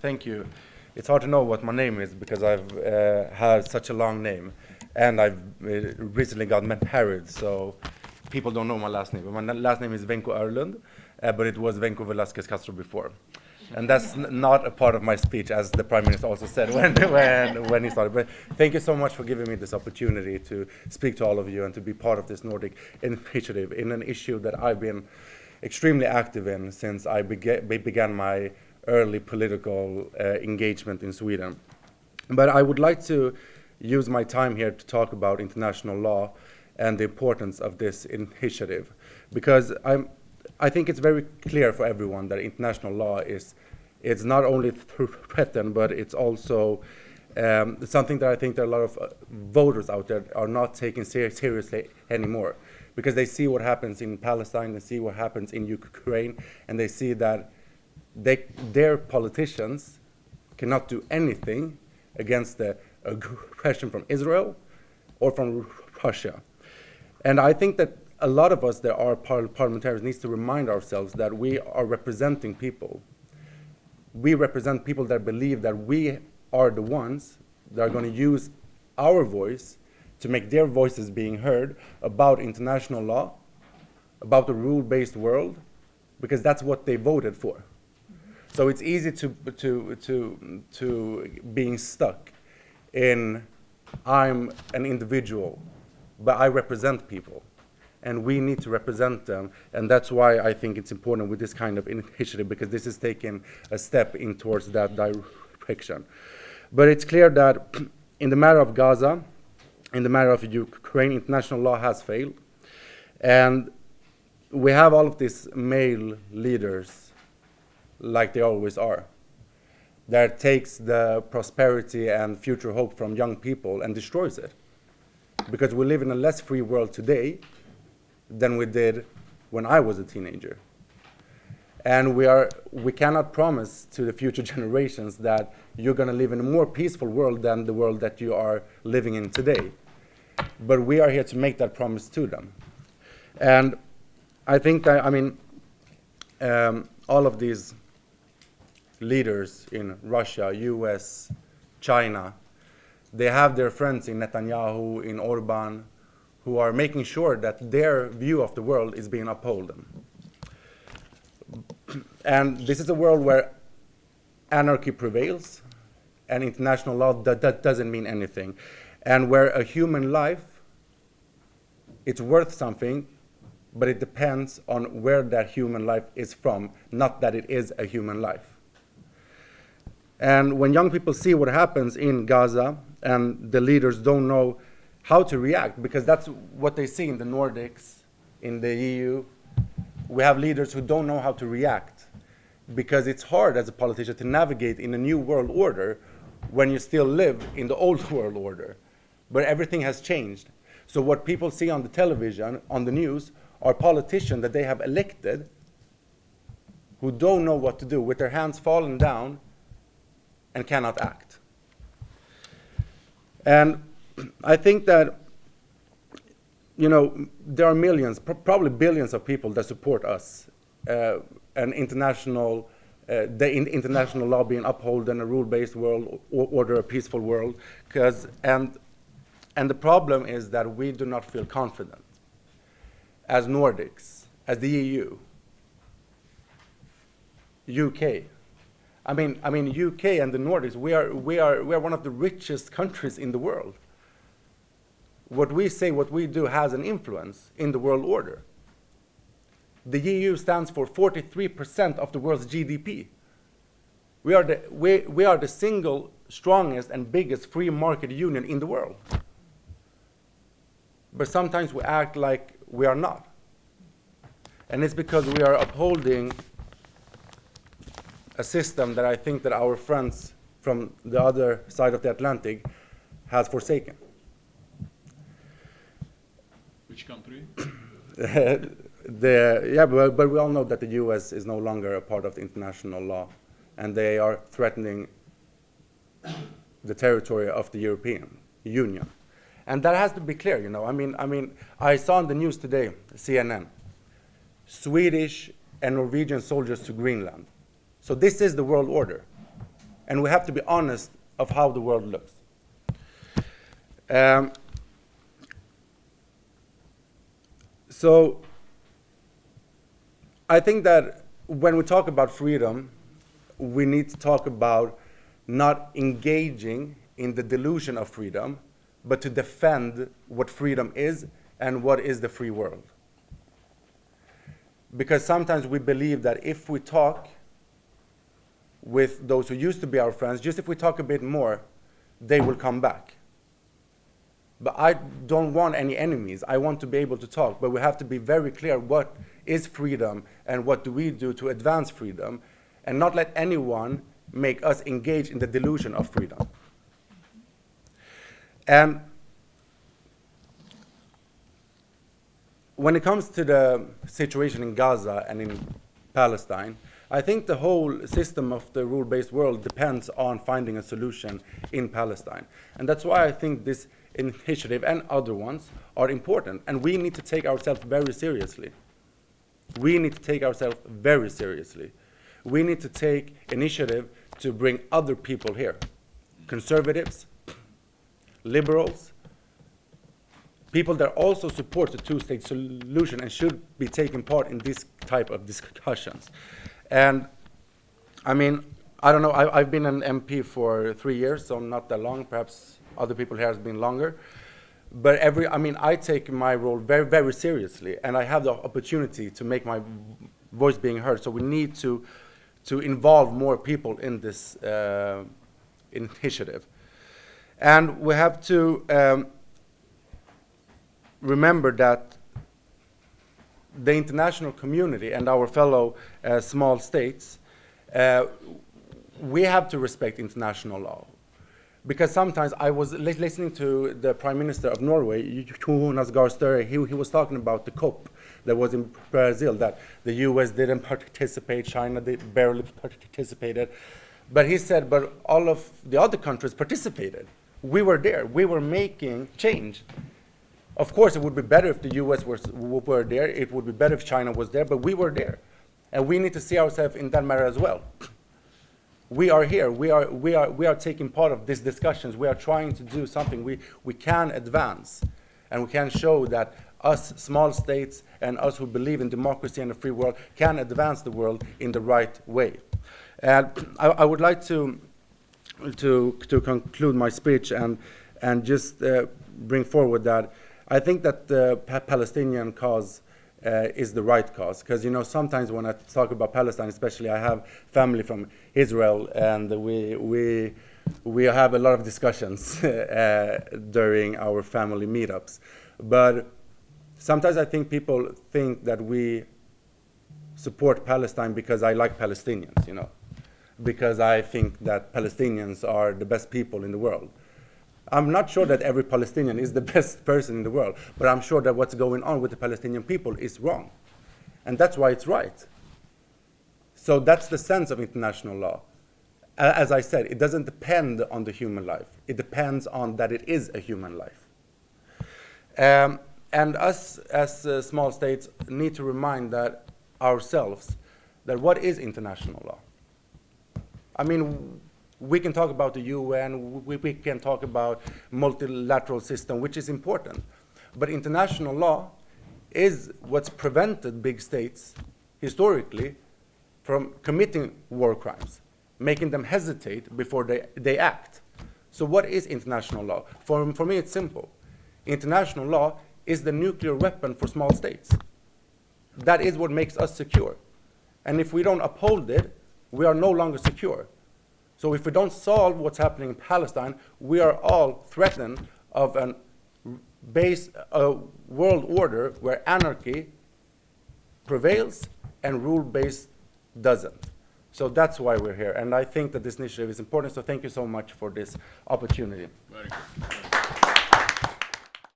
Thank you. It's hard to know what my name is because I've had such a long name, and I've recently got married, so people don't know my last name. My last name is Vencu Erlund, but it was Vencu Velasquez Castro before. And that's not a part of my speech, as the Prime Minister also said when he started. But thank you so much for giving me this opportunity to speak to all of you and to be part of this Nordic Initiative in an issue that I've been extremely active in since I began my early political engagement in Sweden. But I would like to use my time here to talk about international law and the importance of this initiative, because I think it's very clear for everyone that international law it's not only threatened, but it's also something that I think that a lot of voters out there are not taking seriously anymore, because they see what happens in Palestine, they see what happens in Ukraine, and they see that their politicians cannot do anything against the aggression from Israel or from Russia. And I think that a lot of us that are parliamentarians needs to remind ourselves that we are representing people. We represent people that believe that we are the ones that are going to use our voice to make their voices being heard about international law, about the rule-based world, because that's what they voted for. So it's easy to being stuck in I'm an individual, but I represent people, and we need to represent them, and that's why I think it's important with this kind of initiative, because this is taking a step in towards that direction. But it's clear that in the matter of Gaza, in the matter of Ukraine, international law has failed, and we have all of these male leaders, like they always are, that takes the prosperity and future hope from young people and destroys it. Because we live in a less free world today than we did when I was a teenager. And we cannot promise to the future generations that you're going to live in a more peaceful world than the world that you are living in today. But we are here to make that promise to them. And I think that, all of these leaders in Russia, US, China, they have their friends in Netanyahu, in Orban, who are making sure that their view of the world is being upheld. And this is a world where anarchy prevails and international law that doesn't mean anything, and where a human life, it's worth something, but it depends on where that human life is from, not that it is a human life. And when young people see what happens in Gaza and the leaders don't know how to react, because that's what they see in the Nordics, in the EU, we have leaders who don't know how to react, because it's hard as a politician to navigate in a new world order when you still live in the old world order. But everything has changed. So what people see on the television, on the news, are politicians that they have elected who don't know what to do, with their hands falling down and cannot act. And I think that, there are millions, probably billions of people that support us, and international law being upheld in a rule-based world, order a peaceful world. And the problem is that we do not feel confident as Nordics, as the EU, UK. UK and the Nordics, we are one of the richest countries in the world. What we say, what we do has an influence in the world order. The EU stands for 43% of the world's GDP. We are the single strongest and biggest free market union in the world. But sometimes we act like we are not. And it's because we are upholding a system that I think that our friends from the other side of the Atlantic has forsaken. Which country? But we all know that the US is no longer a part of the international law, and they are threatening the territory of the European Union. And that has to be clear, I saw on the news today, CNN, Swedish and Norwegian soldiers to Greenland. So this is the world order. And we have to be honest of how the world looks. So I think that when we talk about freedom, we need to talk about not engaging in the delusion of freedom, but to defend what freedom is and what is the free world. Because sometimes we believe that if we talk with those who used to be our friends, just if we talk a bit more, they will come back. But I don't want any enemies. I want to be able to talk, but we have to be very clear what is freedom and what do we do to advance freedom, and not let anyone make us engage in the delusion of freedom. And when it comes to the situation in Gaza and in Palestine, I think the whole system of the rule-based world depends on finding a solution in Palestine. And that's why I think this initiative and other ones are important. And we need to take ourselves very seriously. We need to take ourselves very seriously. We need to take initiative to bring other people here. Conservatives, liberals, people that also support the two-state solution and should be taking part in this type of discussions. And I mean, I don't know, I've been an MP for 3 years, so not that long, perhaps other people here has been longer. But I take my role very, very seriously, and I have the opportunity to make my voice being heard. So we need to involve more people in this initiative. And we have to remember that the international community and our fellow small states, we have to respect international law. Because sometimes I was listening to the Prime Minister of Norway, Jonas Gahr Støre. He was talking about the COP that was in Brazil, that the US didn't participate, China barely participated. But he said, but all of the other countries participated. We were there. We were making change. Of course, it would be better if the US were there. It would be better if China was there, but we were there. And we need to see ourselves in that matter as well. We are here. We are taking part of these discussions. We are trying to do something. We can advance, and we can show that us small states and us who believe in democracy and a free world can advance the world in the right way. And I would like to conclude my speech and just bring forward that I think that the Palestinian cause is the right cause, because sometimes when I talk about Palestine, especially, I have family from Israel, and we have a lot of discussions during our family meetups. But sometimes I think people think that we support Palestine because I like Palestinians, because I think that Palestinians are the best people in the world. I'm not sure that every Palestinian is the best person in the world, but I'm sure that what's going on with the Palestinian people is wrong. And that's why it's right. So that's the sense of international law. As I said, it doesn't depend on the human life. It depends on that it is a human life. And us as small states need to remind ourselves that what is international law? I mean, we can talk about the UN, we can talk about multilateral system, which is important. But international law is what's prevented big states historically from committing war crimes, making them hesitate before they act. So what is international law? For me, it's simple. International law is the nuclear weapon for small states. That is what makes us secure. And if we don't uphold it, we are no longer secure. So if we don't solve what's happening in Palestine, we are all threatened of a world order where anarchy prevails and rule-based doesn't. So that's why we're here. And I think that this initiative is important. So thank you so much for this opportunity. Very good.